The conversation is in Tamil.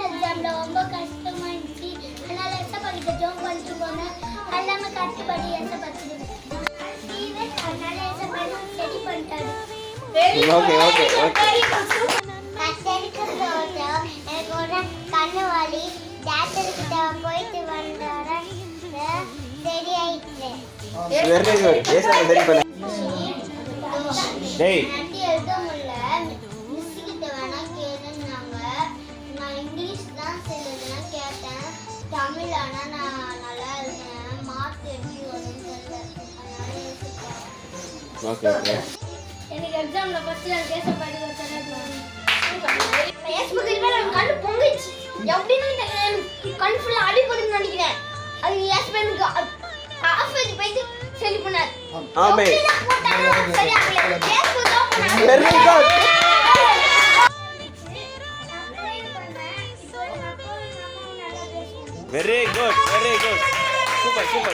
எக்ஸாம்ல ரொம்ப கஷ்டமா இருந்துச்சு. அதனால எஸ்ஸை படிக்க ஜோம் பண்ணிட்டு போனேன். எல்லாமே கஷ்டப்பட்டு எஸ்ஸை படிச்சிருக்கேன். அதனால எஸ்ஸை பண்ணி ஸ்டடி பண்ணிட்டாரு. ஓகே ஓகே ஓகே எனக்கு ஒரு கண்ணு வலி டாக்டர்கிட்ட போயிட்டு வந்தோட சரியாயிடுச்சு. வெரி குட் ஏசா சரி பண்ணு டேய் நட்டி எழுத முடியல. மிஸ் கிட்ட வேணா கேளுன்னாங்க. நான் இங்கிலீஷ் தான் சொல்லுதுன்னா கேட்டேன். தமிழ் ஆனா நான் நல்லா எழுதுனேன். மார்க் எப்படி வரும்னு தெரியல. அதனால யோசிச்சேன். ஓகே ஓகே எனக்கு எக்ஸாம்ல ஃபர்ஸ்ட் நாள் கேஸ் படி வச்சது ஃபேஸ்புக் மேல கண்ணு பொங்கிச்சு. எப்படின்னு கண் ஃபுல்லா அடி போடுன்னு நினைக்கிறேன். அது எஸ் பெனுக்கு ஆஃப் ஏஜ் போயிட்டு செலி பண்ணார். ஆமே சரியா ஃபேஸ்புக் தான் பண்ணாரு. Very good very good super super